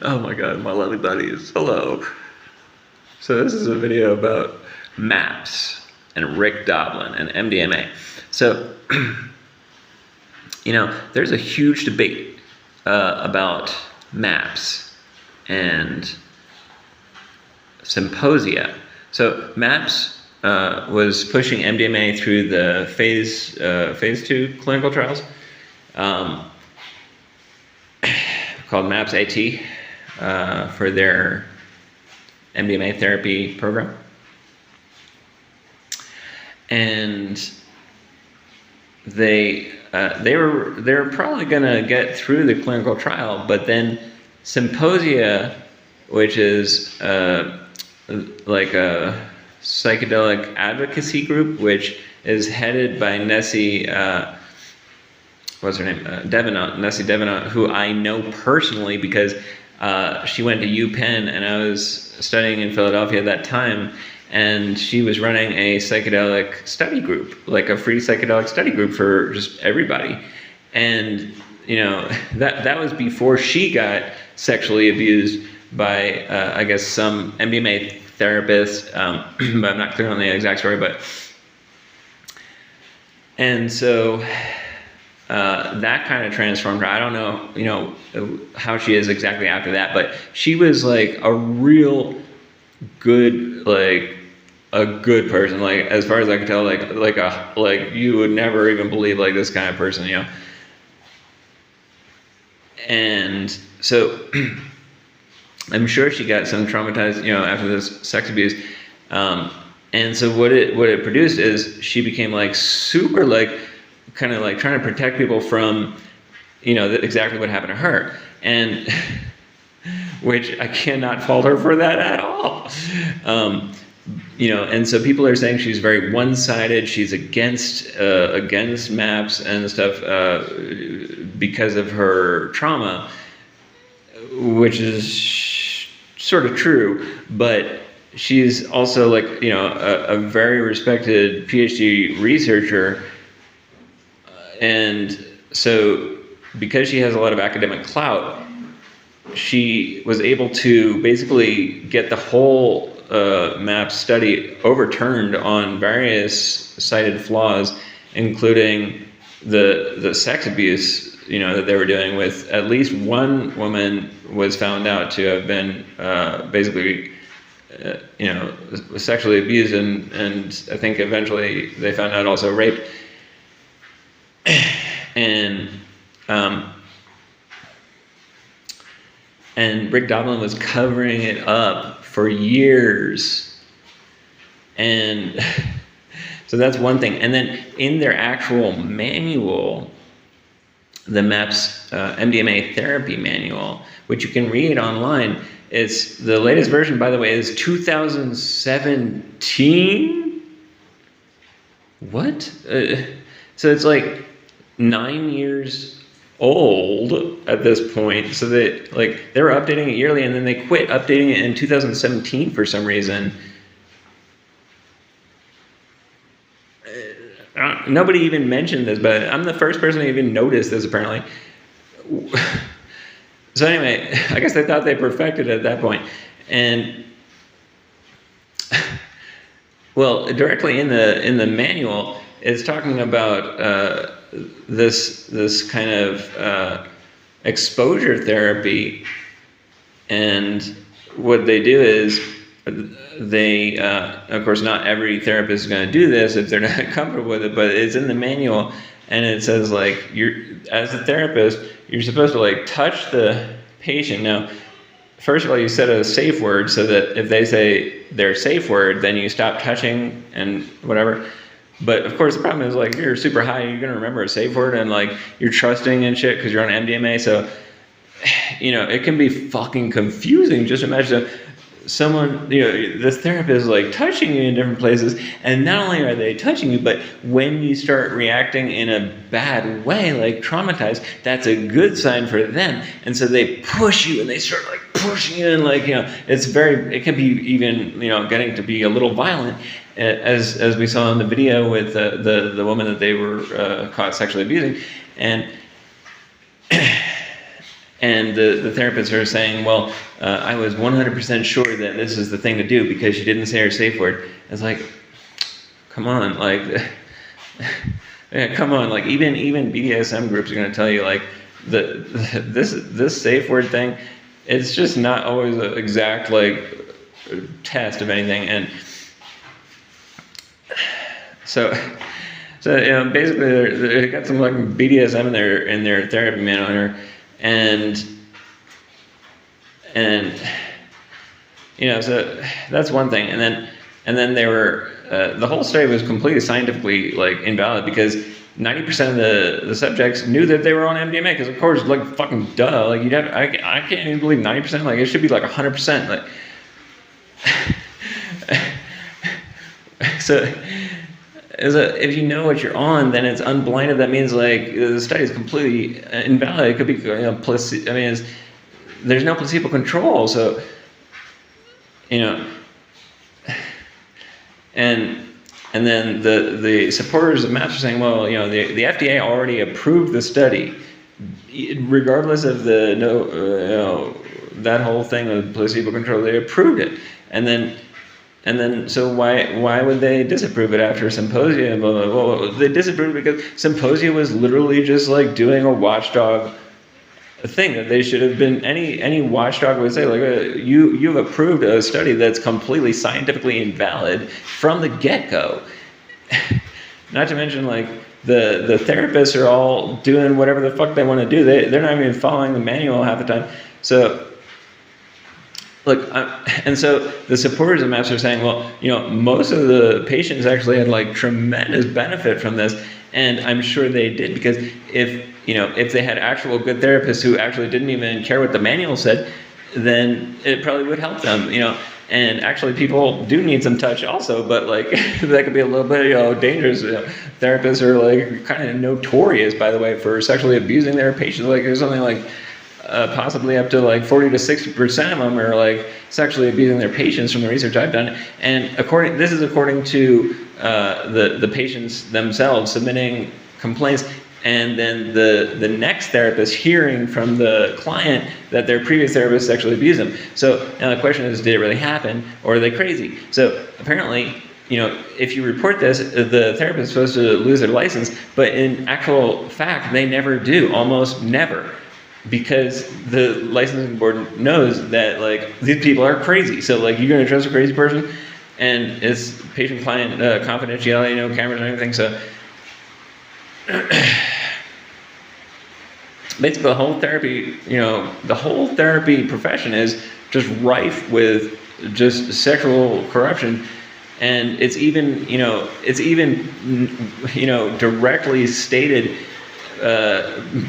Oh my god, my lovely buddies. Hello. So this is a video about maps and Rick Doblin and MDMA. So, there's a huge debate about maps and Psymposia. So maps was pushing MDMA through the phase 2 clinical trials. Called MAPS AT for their MDMA therapy program. And they were probably going to get through the clinical trial, but then Psymposia, which is like a psychedelic advocacy group, which is headed by Nessie, what's her name? Nessie Devenant, who I know personally because she went to UPenn and I was studying in Philadelphia at that time, and she was running a psychedelic study group, like a free psychedelic study group for just everybody. And that was before she got sexually abused by I guess some MDMA therapist, but I'm not clear on the exact story. And so that kind of transformed her. I don't know, how she is exactly after that, but she was like a real good, like a good person. Like as far as I can tell, like you would never even believe like this kind of person, And so I'm sure she got some traumatized, after this sex abuse. And so what it produced is she became like super like kind of like trying to protect people from, exactly what happened to her. And which I cannot fault her for that at all. And so people are saying she's very one-sided. She's against MAPS and stuff because of her trauma, which is sort of true, but she's also like, a very respected PhD researcher. And so because she has a lot of academic clout, she was able to basically get the whole MAPS study overturned on various cited flaws, including the sex abuse, that they were doing with at least one woman was found out to have been basically, sexually abused and I think eventually they found out also raped. And Rick Doblin was covering it up for years. And so that's one thing. And then in their actual manual, the MAPS MDMA therapy manual, which you can read online, it's the latest version, by the way, is 2017. What? So it's like 9 years old at this point. So that they were updating it yearly, and then they quit updating it in 2017 for some reason. Nobody even mentioned this, but I'm the first person to even notice this apparently. So anyway, I guess they thought they perfected it at that point. And well, directly in the manual, it's talking about this kind of exposure therapy, and what they do is they, of course, not every therapist is going to do this if they're not comfortable with it, but it's in the manual, and it says like as a therapist, you're supposed to like touch the patient. Now, first of all, you set a safe word so that if they say their safe word, then you stop touching and whatever. But of course, the problem is like you're super high, you're gonna remember a safe word, and like you're trusting and shit because you're on MDMA. So, it can be fucking confusing. Just imagine someone, this therapist is like touching you in different places, and not only are they touching you, but when you start reacting in a bad way, like traumatized, that's a good sign for them. And so they push you, and they start like pushing you, and like, it can be even, getting to be a little violent, as we saw in the video with the woman that they were caught sexually abusing. And the therapists are saying, well, I was 100% sure that this is the thing to do because she didn't say her safe word. It's like, come on, like, yeah, come on, like even BDSM groups are going to tell you like this safe word thing, it's just not always an exact like test of anything. And so basically they got some like BDSM in their therapy manual, and so that's one thing. And then they were the whole study was completely scientifically like invalid because 90% of the subjects knew that they were on MDMA, because of course, like fucking duh, like I can't even believe 90%, like it should be like 100%, like so if you know what you're on, then it's unblinded. That means like the study is completely invalid. It could be placebo. I mean, there's no placebo control. So and then the supporters of MAPS are saying, well, the FDA already approved the study, regardless of that whole thing of placebo control. They approved it, and then so why would they disapprove it after Psymposia? Well, they disapproved it because Psymposia was literally just like doing a watchdog thing that they should have been. Any watchdog would say, like, you've approved a study that's completely scientifically invalid from the get-go. Not to mention, like, the therapists are all doing whatever the fuck they want to do. They're not even following the manual half the time. So look, and so the supporters of MAPS are saying, well, most of the patients actually had like tremendous benefit from this, and I'm sure they did, because if they had actual good therapists who actually didn't even care what the manual said, then it probably would help them, And actually, people do need some touch also, but like that could be a little bit dangerous. Therapists are like kind of notorious, by the way, for sexually abusing their patients. Like there's something like possibly up to like 40 to 60% of them are like sexually abusing their patients from the research I've done. And this is according to the patients themselves submitting complaints, and then the next therapist hearing from the client that their previous therapist sexually abused them. So now the question is, did it really happen, or are they crazy? So apparently, if you report this, the therapist is supposed to lose their license, but in actual fact, they never do, almost never. Because the licensing board knows that like these people are crazy. So like you're gonna trust a crazy person, and it's patient-client confidentiality, no cameras or anything. So basically, the whole therapy profession is just rife with just sexual corruption, and it's even directly stated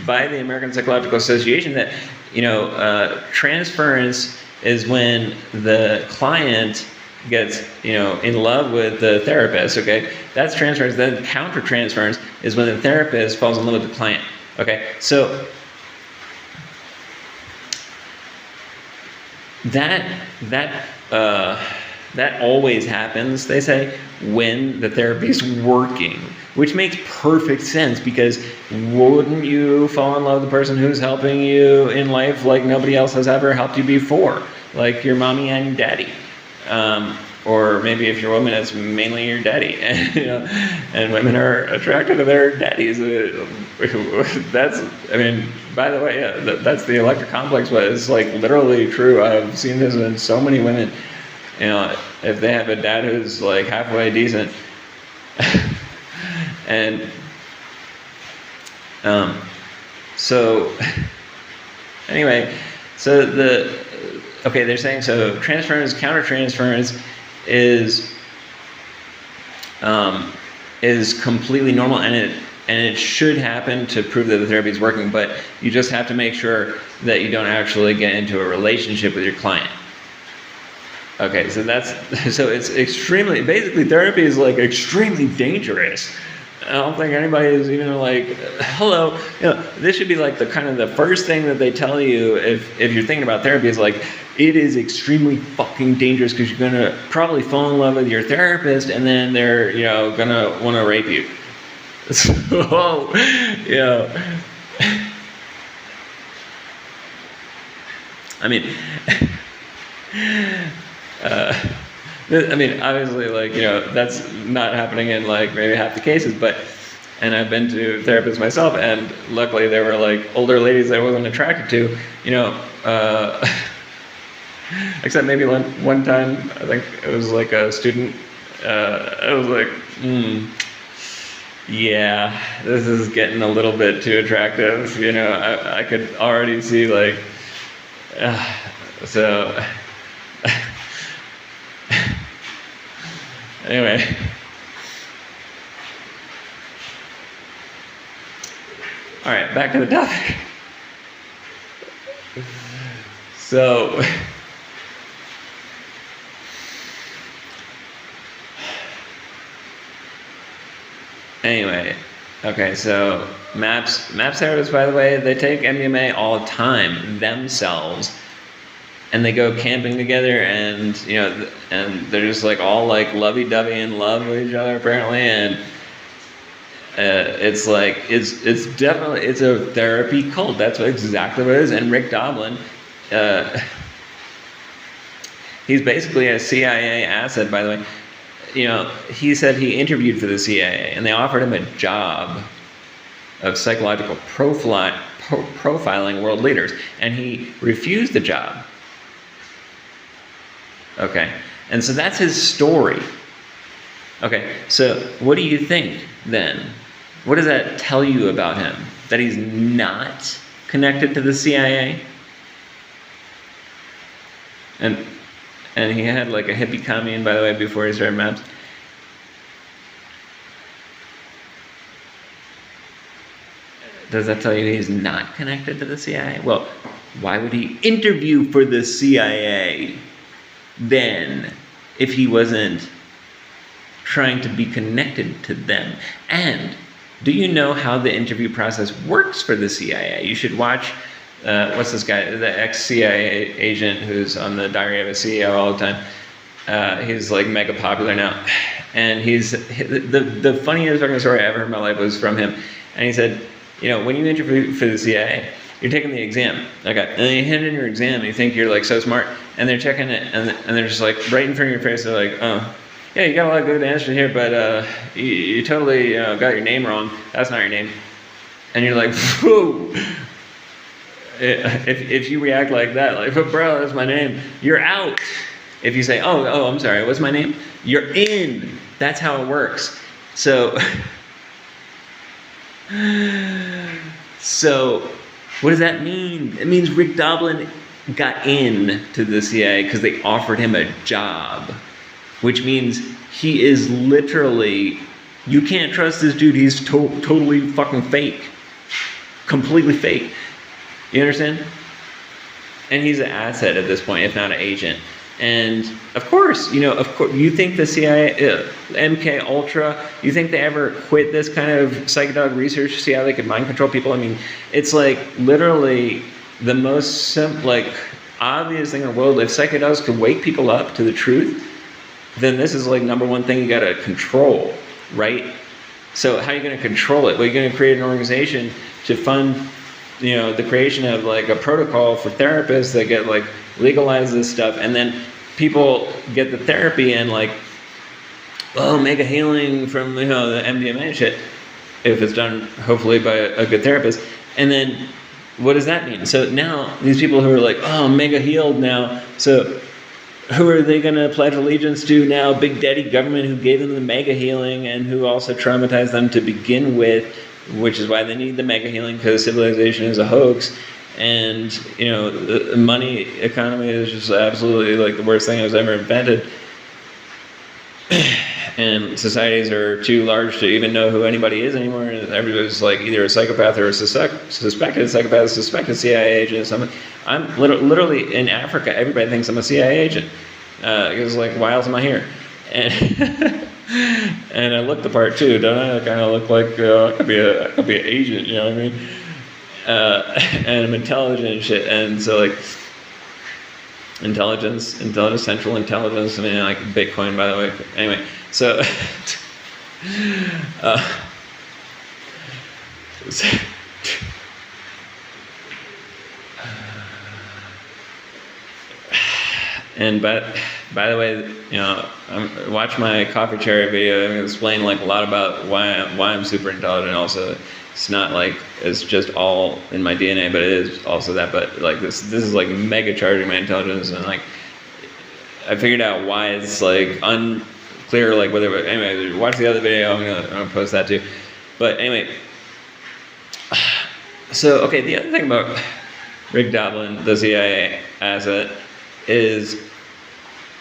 by the American Psychological Association that transference is when the client gets in love with the therapist. Okay, that's transference. Then counter transference is when the therapist falls in love with the client. Okay, so that always happens, they say, when the therapy is working, which makes perfect sense, because wouldn't you fall in love with the person who's helping you in life like nobody else has ever helped you before, like your mommy and your daddy? Or maybe if you're a woman, it's mainly your daddy, and women are attracted to their daddies. By the way, that's the electric complex, but it's like literally true. I've seen this in so many women. If they have a dad who's like halfway decent, and so anyway, so they're saying so transference, countertransference is completely normal, and it should happen to prove that the therapy is working, but you just have to make sure that you don't actually get into a relationship with your client. Okay, so it's extremely, basically therapy is like extremely dangerous. I don't think anybody is even like, hello, this should be like the kind of the first thing that they tell you if you're thinking about therapy is like, it is extremely fucking dangerous because you're gonna probably fall in love with your therapist, and then they're, gonna want to rape you. So, I mean, I mean, obviously, like, that's not happening in like maybe half the cases, and I've been to therapists myself, and luckily they were like older ladies that I wasn't attracted to, except maybe one time, I think it was like a student, I was like, yeah, this is getting a little bit too attractive, I could already see like, so, anyway. All right, back to the topic. So, anyway, okay, so MAPS therapists, by the way, they take MDMA all the time themselves, and they go camping together, and and they're just like all like lovey-dovey in love with each other apparently, and it's like it's definitely a therapy cult. That's exactly what it is. And Rick Doblin, he's basically a CIA asset, by the way. He said he interviewed for the CIA, and they offered him a job of psychological profiling world leaders, and he refused the job. Okay, and so that's his story. Okay, so what do you think then? What does that tell you about him? That he's not connected to the CIA? And he had like a hippie commune, by the way, before he started MAPS. Does that tell you he's not connected to the CIA? Well, why would he interview for the CIA then if he wasn't trying to be connected to them? And do you know how the interview process works for the CIA? You should watch, what's this guy, the ex-CIA agent who's on the Diary of a CEO all the time. He's like mega popular now. And the funniest fucking story I ever heard in my life was from him. And he said, when you interview for the CIA, you're taking the exam. Okay. And then you hand in your exam and you think you're like so smart, and they're checking it, and they're just like right in front of your face, they're like, oh, yeah, you got a lot of good answers here, but you totally got your name wrong. That's not your name. And you're like, whoa. If you react like that, like, but bro, that's my name, you're out. If you say, oh, I'm sorry, what's my name? You're in. That's how it works. So what does that mean? It means Rick Doblin got in to the CIA because they offered him a job, which means he is literally, you can't trust this dude. He's totally fucking fake, completely fake. You understand? And he's an asset at this point, if not an agent. And of course, you think the CIA, MK Ultra, you think they ever quit this kind of psychedelic research to see how they could mind control people? I mean, it's like literally the most obvious thing in the world. If psychedelics could wake people up to the truth, then this is like number one thing you got to control, right? So how are you going to control it? Well, you're going to create an organization to fund the creation of like a protocol for therapists that get like legalize this stuff, and then people get the therapy and like, mega healing from the MDMA shit, if it's done hopefully by a good therapist. And then what does that mean? So now these people who are like, mega healed now, so who are they going to pledge allegiance to now? Big daddy government who gave them the mega healing and who also traumatized them to begin with, which is why they need the mega healing, because civilization is a hoax. And the money economy is just absolutely like the worst thing that was ever invented. And societies are too large to even know who anybody is anymore. Everybody's like either a psychopath or a suspected psychopath, suspected CIA agent or something. I'm literally in Africa. Everybody thinks I'm a CIA agent. Because like, why else am I here? And and I look the part too, don't I? I kind of look like I could be an agent. You know what I mean? And I'm intelligent and shit, and so like intelligence, central intelligence. I mean, like Bitcoin, by the way. Anyway, so And by the way, watch my coffee cherry video. I'm gonna explain like a lot about why I'm super intelligent. Also, it's not like it's just all in my DNA, but it is also that. But like this is like mega charging my intelligence, and like I figured out why it's like unclear, like whether. Anyway, watch the other video. I'm gonna post that too. But anyway, so okay, the other thing about Rick Doblin, the CIA asset, is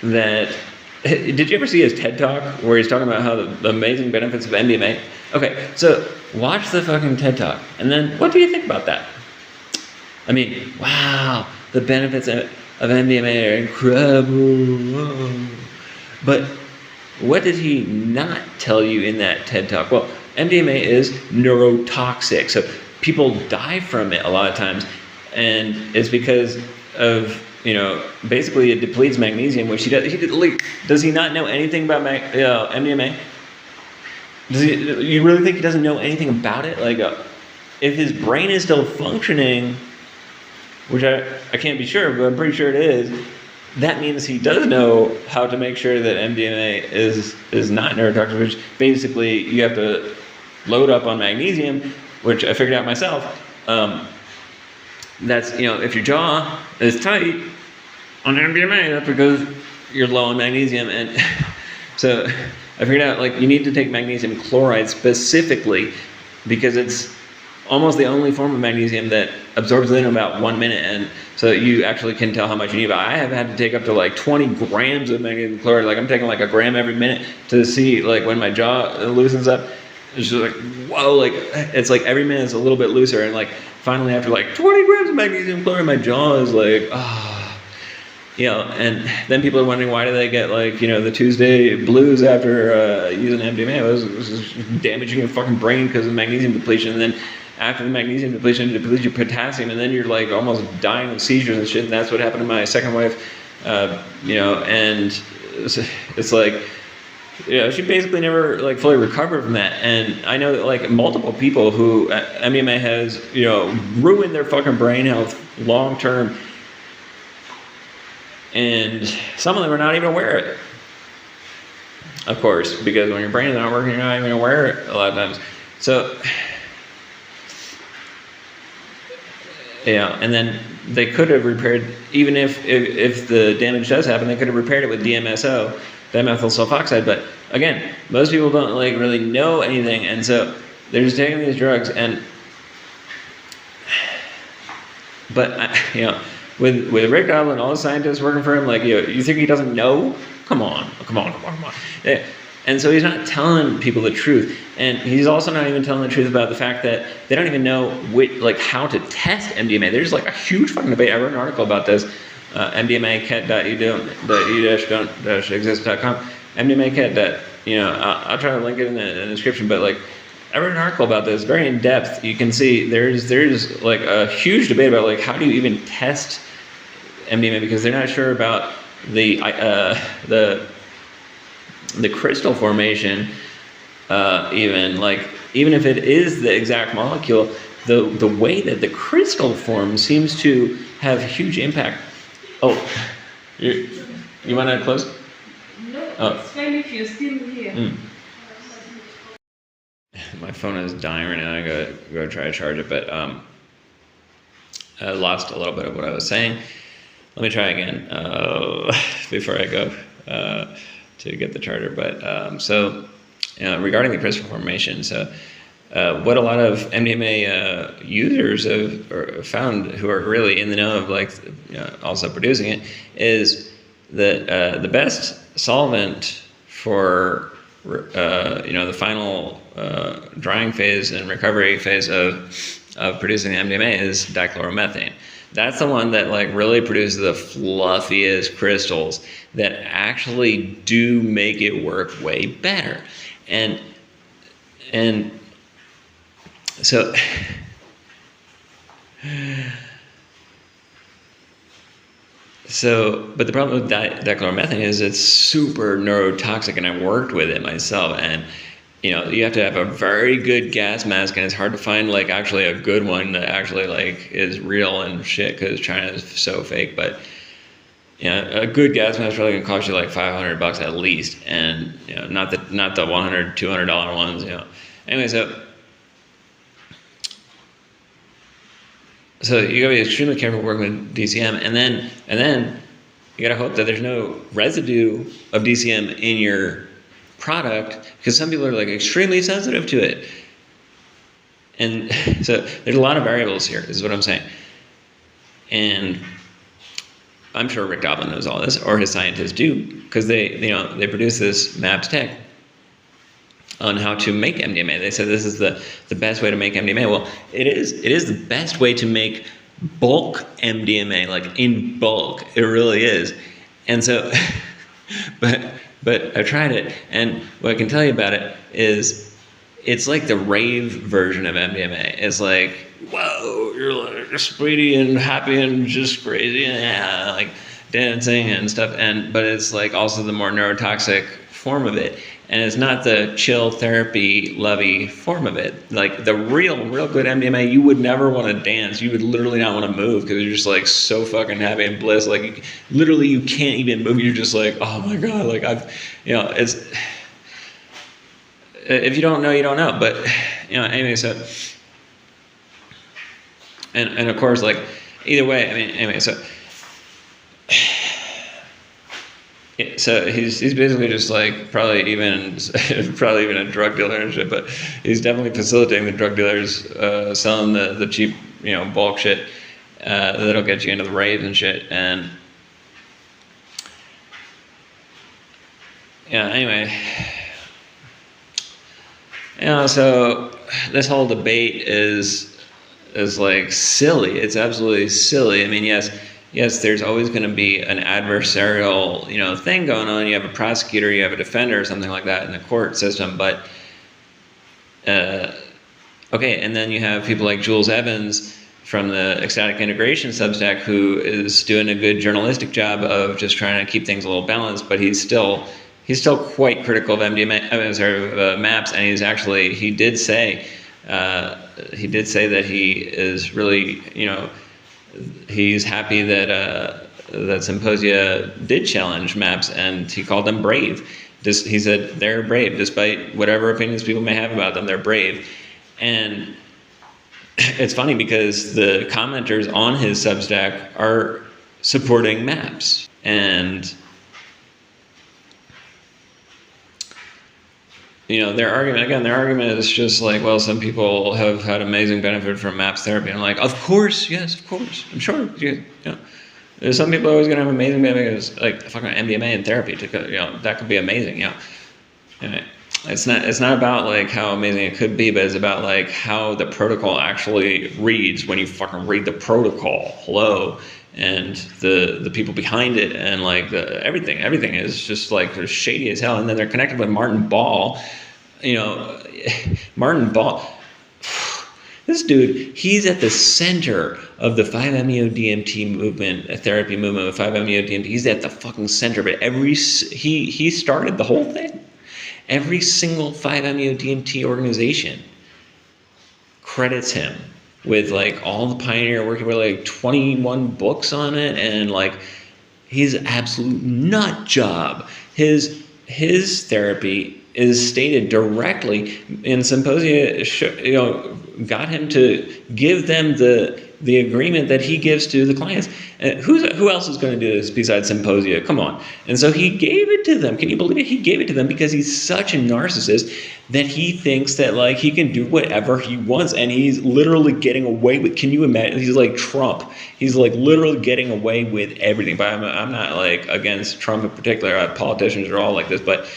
that, did you ever see his TED Talk where he's talking about how the amazing benefits of MDMA? Okay, so watch the fucking TED Talk, and then what do you think about that? I mean, wow, the benefits of MDMA are incredible. Whoa. But what did he not tell you in that TED Talk? Well, MDMA is neurotoxic, so people die from it a lot of times, and it's because of, basically it depletes magnesium, which does he not know anything about MDMA? You really think he doesn't know anything about it? Like, if his brain is still functioning, which I can't be sure, but I'm pretty sure it is, that means he does know how to make sure that MDMA is not neurotoxic, which basically you have to load up on magnesium, which I figured out myself. That's, if your jaw is tight on MDMA, that's because you're low on magnesium. And so I figured out, like, you need to take magnesium chloride specifically because it's almost the only form of magnesium that absorbs in about 1 minute. And so you actually can tell how much you need. But I have had to take up to like 20 grams of magnesium chloride. Like, I'm taking like a gram every minute to see, like, when my jaw loosens up. It's just like, whoa, like, it's like every minute is a little bit looser. And like, finally after like 20 grams of magnesium chloride, my jaw is like, and then people are wondering, why do they get like, the Tuesday blues after using MDMA? It was damaging your fucking brain because of magnesium depletion. And then after the magnesium depletion, it depletes your potassium, and then you're like almost dying of seizures and shit. And that's what happened to my second wife, and it's like, she basically never like fully recovered from that. And I know that like multiple people who MDMA has, ruined their fucking brain health long term. And some of them are not even aware of it. Of course, because when your brain is not working, you're not even aware of it a lot of times. So, and then they could have repaired, even if the damage does happen, they could have repaired it with DMSO, dimethyl sulfoxide. But again, most people don't like really know anything, and so they're just taking these drugs. And but with Rick Doblin, all the scientists working for him, like, you think he doesn't know? Come on. Yeah. And so he's not telling people the truth, and he's also not even telling the truth about the fact that they don't even know how to test MDMA. There's like a huge fucking debate. I wrote an article about this. mdmakit.exist.com. mdmakit. I'll try to link it in the description. But like, I wrote an article about this, very in depth. You can see there's like a huge debate about like, how do you even test MDMA, because they're not sure about the crystal formation. Even if it is the exact molecule, the way that the crystal forms seems to have huge impact. Oh, you want to close? No, it's fine if you're still here. My phone is dying right now. I gotta go try to charge it, but I lost a little bit of what I was saying. Let me try again before I go to get the charger. But regarding the crystal formation, so what a lot of MDMA users have found, who are really in the know of also producing it, is that the best solvent for the final drying phase and recovery phase of producing MDMA is dichloromethane. That's the one that like really produces the fluffiest crystals that actually do make it work way better. And so but the problem with dichloromethane is it's super neurotoxic, and I worked with it myself, and you have to have a very good gas mask, and it's hard to find like actually a good one that actually like is real and shit, because China is so fake. But a good gas mask is probably gonna cost you like $500 at least, and not the $100, $200 ones. Anyway, so you gotta be extremely careful working with DCM, and then you gotta hope that there's no residue of DCM in your product, because some people are like extremely sensitive to it, and so there's a lot of variables here. Is what I'm saying, and I'm sure Rick Doblin knows all this, or his scientists do, because they produce this MAPS tech on how to make MDMA. They said this is the best way to make MDMA. Well, it is the best way to make bulk MDMA, like in bulk. It really is. And so, but I've tried it, and what I can tell you about it is it's like the rave version of MDMA. It's like, whoa, you're like speedy and happy and just crazy, and like dancing and stuff. But it's like also the more neurotoxic form of it. And it's not the chill therapy lovey form of it. Like the real good MDMA, you would never want to dance. You would literally not want to move, because you're just like so fucking happy and bliss. Like literally you can't even move. You're just like, oh my God, like it's, if you don't know, you don't know. But anyway, so, and of course, like either way, I mean, anyway, so he's basically just like probably even a drug dealer and shit, but he's definitely facilitating the drug dealers selling the cheap bulk shit that'll get you into the raves and shit. And anyway, so this whole debate is like silly. It's absolutely silly. I mean, yes, there's always going to be an adversarial, thing going on. You have a prosecutor, you have a defender, or something like that in the court system. But okay, and then you have people like Jules Evans from the Ecstatic Integration Substack, who is doing a good journalistic job of just trying to keep things a little balanced. But he's still quite critical of MAPS, and he did say that he is really, he's happy that Psymposia did challenge MAPS, and he called them brave. He said they're brave, despite whatever opinions people may have about them. They're brave. And it's funny because the commenters on his Substack are supporting MAPS, and their argument is just like, well, some people have had amazing benefit from MAPS therapy. And I'm like, of course, yes, of course, I'm sure. There's some people always gonna have amazing benefits, like fucking MDMA and therapy. That could be amazing. And it's not about like how amazing it could be, but it's about like how the protocol actually reads when you fucking read the protocol. Hello. And the people behind it, and like everything is just like they're shady as hell. And then they're connected with Martin Ball. Martin Ball, this dude, he's at the center of the 5-MeO-DMT movement, a therapy movement with 5-MeO-DMT. He's at the fucking center of it. He started the whole thing. Every single 5-MeO-DMT organization credits him with like all the pioneer working with like 21 books on it, and like he's an absolute nut job. His therapy is stated directly in Psymposia, got him to give them the agreement that he gives to the clients. Who else is going to do this besides Psymposia? Come on. And so he gave it to them. Can you believe it? He gave it to them because he's such a narcissist that he thinks that like he can do whatever he wants, and he's literally getting away with. Can you imagine? He's like Trump. He's like literally getting away with everything. But I'm not like against Trump in particular. Politicians are all like this, but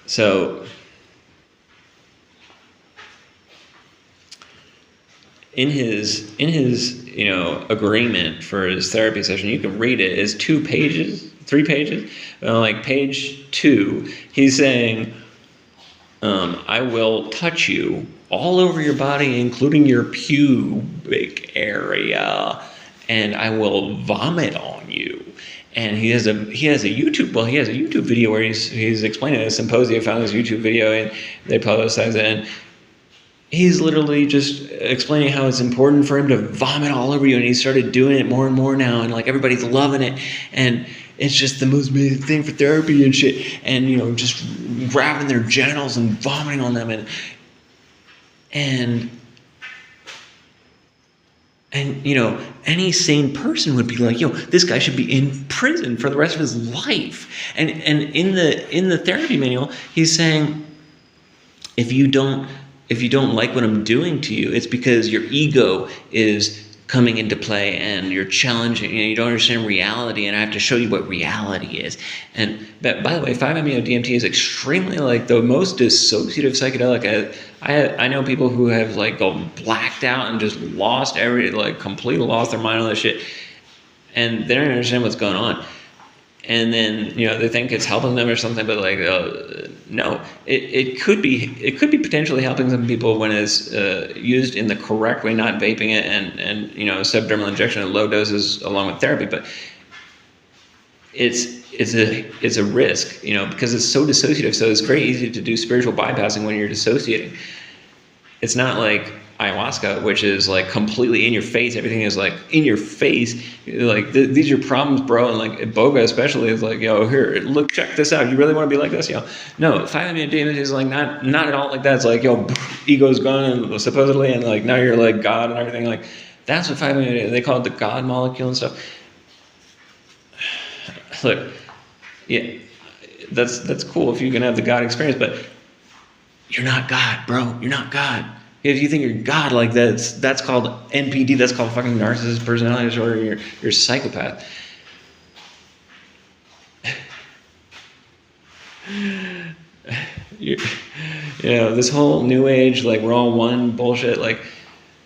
so in his agreement for his therapy session, you can read it. It's 3 pages. Like page 2, he's saying, I will touch you all over your body, including your pubic area, and I will vomit on you. And he has a YouTube video where he's explaining this. Psymposia found this YouTube video and they publicized it. he's literally just explaining how it's important for him to vomit all over you, and he started doing it more and more now, and like everybody's loving it, and it's just the most amazing thing for therapy and shit, and you know, just grabbing their genitals and vomiting on them, and you know, any sane person would be like, yo, this guy should be in prison for the rest of his life. And in the therapy manual, he's saying, if you don't like what I'm doing to you, it's because your ego is coming into play and you're challenging, and you don't understand reality, and I have to show you what reality is. And but by the way, 5-MeO-DMT is extremely like the most dissociative psychedelic. I know people who have like gone blacked out and just lost completely lost their mind on this shit, and they don't understand what's going on. And then, you know, they think it's helping them or something, but like, no, it could be potentially helping some people when it's used in the correct way, not vaping it and you know, subdermal injection at low doses along with therapy. But it's a risk, you know, because it's so dissociative. So it's very easy to do spiritual bypassing when you're dissociating. It's not like ayahuasca, which is like completely in your face. Everything is like in your face. Like these are your problems, bro. And like Boga especially is like, yo, here, look, check this out. You really want to be like this, yo? No, 5-MeO-DMT is like not at all like that. It's like, yo, ego's gone and supposedly, and like now you're like God and everything. Like that's what 5-MeO-DMT is. They call it the God molecule and stuff. Look, yeah, that's cool if you can have the God experience, but you're not God, bro. You're not God. If you think you're God, like that's called NPD. That's called fucking narcissistic personality disorder. You're a psychopath. You know, this whole new age, like we're all one bullshit. Like,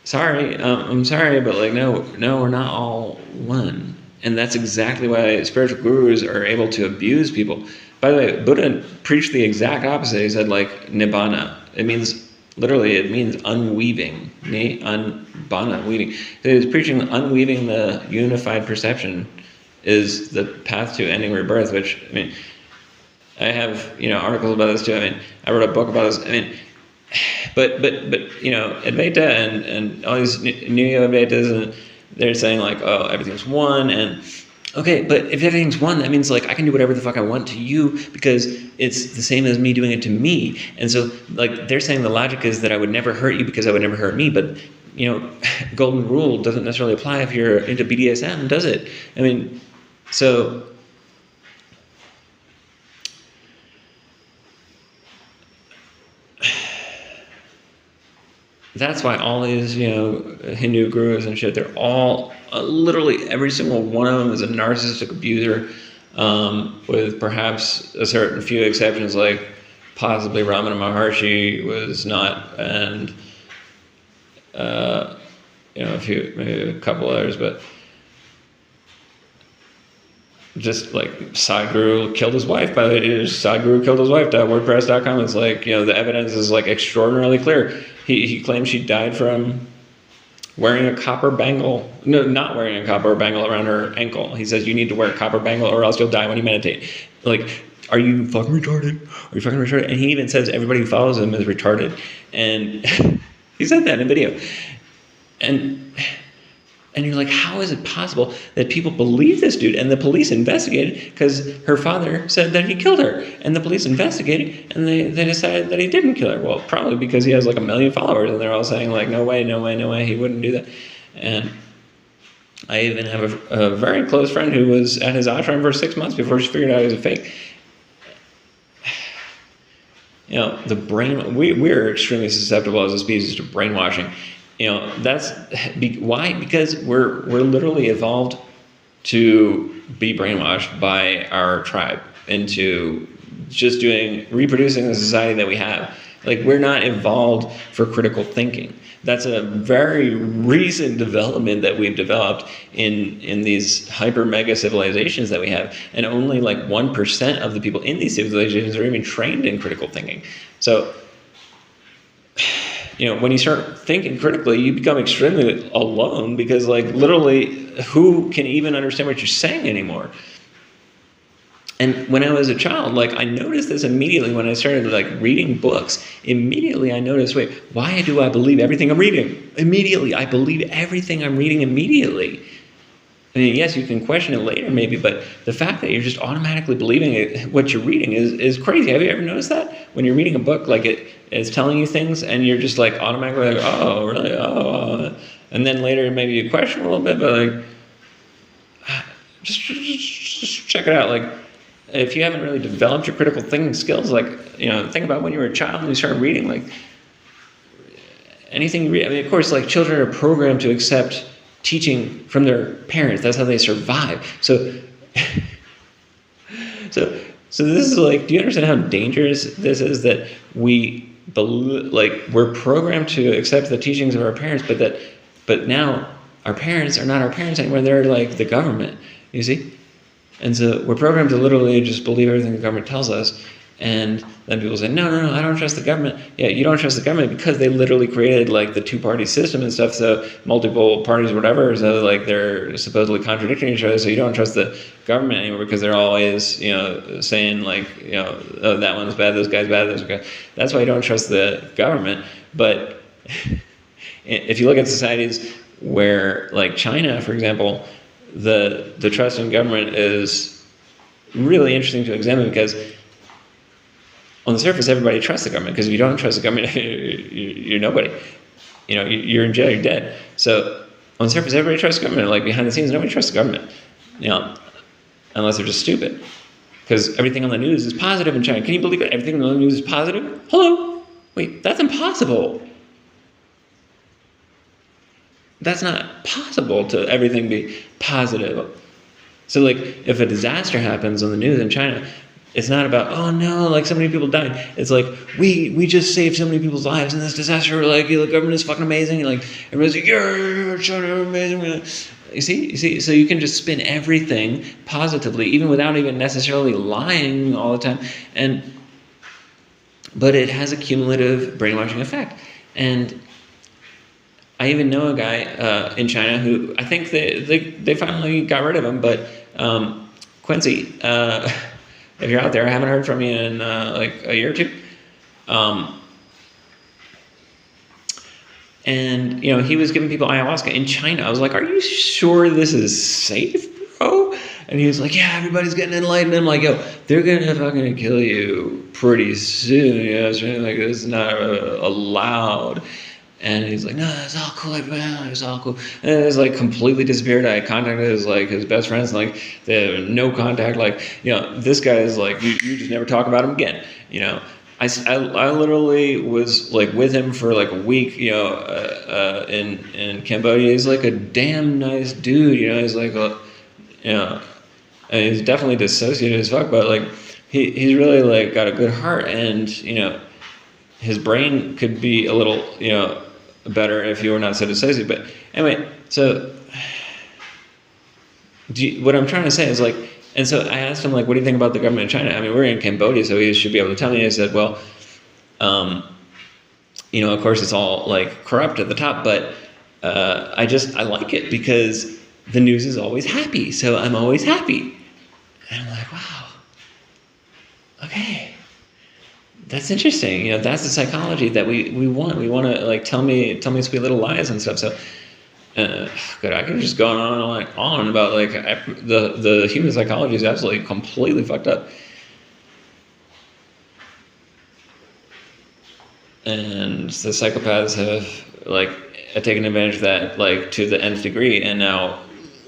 sorry, I'm sorry, but like no, we're not all one. And that's exactly why spiritual gurus are able to abuse people. By the way, Buddha preached the exact opposite. He said like nibbana. It means unweaving. Unbana, weaving. So he was preaching unweaving the unified perception is the path to ending rebirth, which, I mean, I have, you know, articles about this too. I mean, I wrote a book about this. I mean, but you know, Advaita and all these new Advaitas, and they're saying like, oh, everything's one, and okay, but if everything's one, that means like I can do whatever the fuck I want to you because it's the same as me doing it to me. And so like they're saying the logic is that I would never hurt you because I would never hurt me. But you know, golden rule doesn't necessarily apply if you're into BDSM, does it? I mean, so that's why all these, you know, Hindu gurus and shit, they're all, literally every single one of them is a narcissistic abuser, with perhaps a certain few exceptions, like possibly Ramana Maharshi was not, and, you know, maybe a couple others, but just like Sadhguru killed his wife. By the way, Sadhguru killed his wife.wordpress.com. It's like, you know, the evidence is like extraordinarily clear. He claims she died from wearing a copper bangle. No, not wearing a copper bangle around her ankle. He says you need to wear a copper bangle or else you'll die when you meditate. Like, are you fucking retarded? Are you fucking retarded? And he even says everybody who follows him is retarded. And he said that in a video. And you're like, how is it possible that people believe this dude? And the police investigated because her father said that he killed her. And the police investigated and they decided that he didn't kill her. Well, probably because he has like 1 million followers and they're all saying like, no way, he wouldn't do that. And I even have a very close friend who was at his ashram for 6 months before she figured out he was a fake. You know, the brain, we're extremely susceptible as a species to brainwashing. You know, that's why, because we're literally evolved to be brainwashed by our tribe into just reproducing the society that we have. Like, we're not evolved for critical thinking. That's a very recent development that we've developed in these hyper mega civilizations that we have. And only like 1% of the people in these civilizations are even trained in critical thinking. So, you know, when you start thinking critically, you become extremely alone because, like, literally, who can even understand what you're saying anymore? And when I was a child, like I noticed this immediately when I started like reading books. Immediately I noticed, wait, why do I believe everything I'm reading? Immediately, I believe everything I'm reading immediately. I mean, yes, you can question it later maybe, but the fact that you're just automatically believing it, what you're reading is crazy. Have you ever noticed that? When you're reading a book, like it's telling you things and you're just like automatically like, oh, really? Oh. And then later maybe you question a little bit, but like, just check it out. Like, if you haven't really developed your critical thinking skills, like, think about when you were a child and you started reading, like, anything you read. I mean, of course, like, children are programmed to accept teaching from their parents. That's how they survive. So this is like, do you understand how dangerous this is, that we're programmed to accept the teachings of our parents, but now our parents are not our parents anymore. They're like the government, you see? And so we're programmed to literally just believe everything the government tells us. And then people say, no, I don't trust the government. Yeah, you don't trust the government because they literally created like the two-party system and stuff, so multiple parties, whatever, so like they're supposedly contradicting each other, so you don't trust the government anymore because they're always, saying like, oh, that one's bad, this guy's bad, this guy. That's why you don't trust the government. But if you look at societies where, like China, for example, the trust in government is really interesting to examine, because on the surface, everybody trusts the government, because if you don't trust the government, you're nobody. You're in jail, you're dead. So on the surface, everybody trusts the government. Like behind the scenes, nobody trusts the government. Unless they're just stupid. Because everything on the news is positive in China. Can you believe it? Everything on the news is positive? Hello? Wait, that's impossible. That's not possible to everything be positive. So like, if a disaster happens on the news in China, it's not about, oh no, like so many people died. It's like, we just saved so many people's lives in this disaster. Like, the government is fucking amazing. Like, everybody's like, yeah, China, amazing. You see, so you can just spin everything positively, even without even necessarily lying all the time. But it has a cumulative brainwashing effect. And I even know a guy in China who, I think they finally got rid of him, but Quincy, if you're out there, I haven't heard from you in like a year or two. And he was giving people ayahuasca in China. I was like, are you sure this is safe, bro? And he was like, yeah, everybody's getting enlightened. I'm like, yo, they're gonna fucking kill you pretty soon. So like, this is not allowed. And he's like, no, it's all cool. It's all cool. And it's like completely disappeared. I contacted his best friends, and like they have no contact. Like, this guy is like, you just never talk about him again. I literally was like with him for like a week, in Cambodia. He's like a damn nice dude, he's like, and he's definitely dissociated as fuck, but like he's really like got a good heart, and his brain could be a little better if you were not so dissociated. But anyway, so what I'm trying to say is like, and so I asked him, like, what do you think about the government in China? I mean, we're in Cambodia, so he should be able to tell me. I said, well, of course it's all like corrupt at the top, but I like it because the news is always happy, so I'm always happy. And I'm like, wow, okay, that's interesting. That's the psychology that we want. We want to like tell me sweet little lies and stuff. So. Good. I can just go on about like the human psychology is absolutely completely fucked up, and the psychopaths have like taken advantage of that like to the nth degree, and now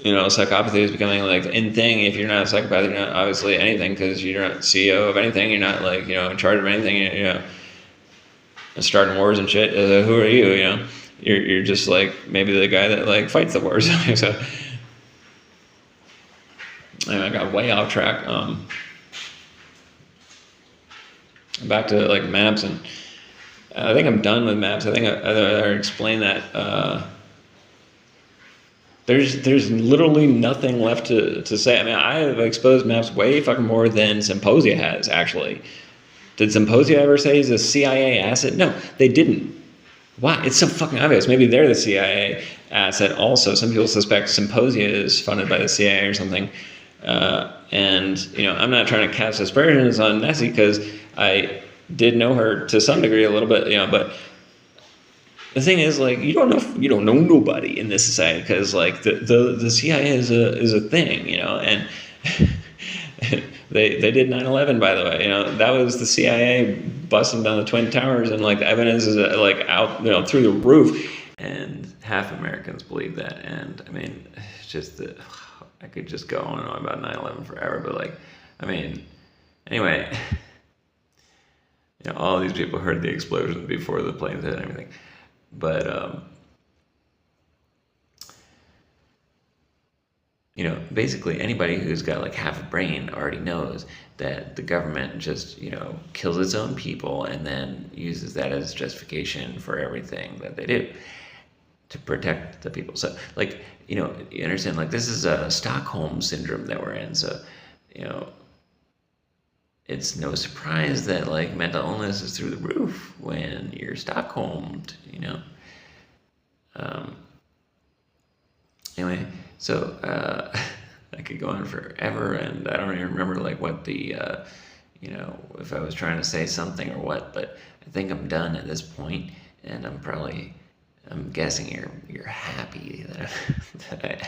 psychopathy is becoming like in thing. If you're not a psychopath, you're not obviously anything, because you're not CEO of anything. You're not like in charge of anything. Starting wars and shit. Who are you? You're just like maybe the guy that like fights the wars. So anyway, I got way off track. Back to like maps, and I think I'm done with maps. I think I explained that. There's literally nothing left to say. I mean, I have exposed maps way fucking more than Psymposia has, actually. Did Psymposia ever say he's a CIA asset? No, they didn't. Why? It's so fucking obvious. Maybe they're the CIA asset also. Some people suspect Psymposia is funded by the CIA or something. And I'm not trying to cast aspersions on Nessie because I did know her to some degree a little bit, but the thing is, like, you don't know nobody in this society because, like, the CIA is a thing, and they did 9/11, by the way. That was the CIA busting down the Twin Towers, and, like, the evidence is, like, out, through the roof. And half Americans believe that, and I mean, it's just I could just go on and on about 9/11 forever, but, like, I mean, anyway, all these people heard the explosions before the planes hit and everything. But, basically anybody who's got like half a brain already knows that the government just, kills its own people and then uses that as justification for everything that they do to protect the people. So, like, you understand, like, this is a Stockholm syndrome that we're in. So, it's no surprise that, like, mental illness is through the roof when you're Stockholmed, Anyway, so I could go on forever, and I don't even remember, like, what the, if I was trying to say something or what, but I think I'm done at this point, and I'm guessing you're happy that I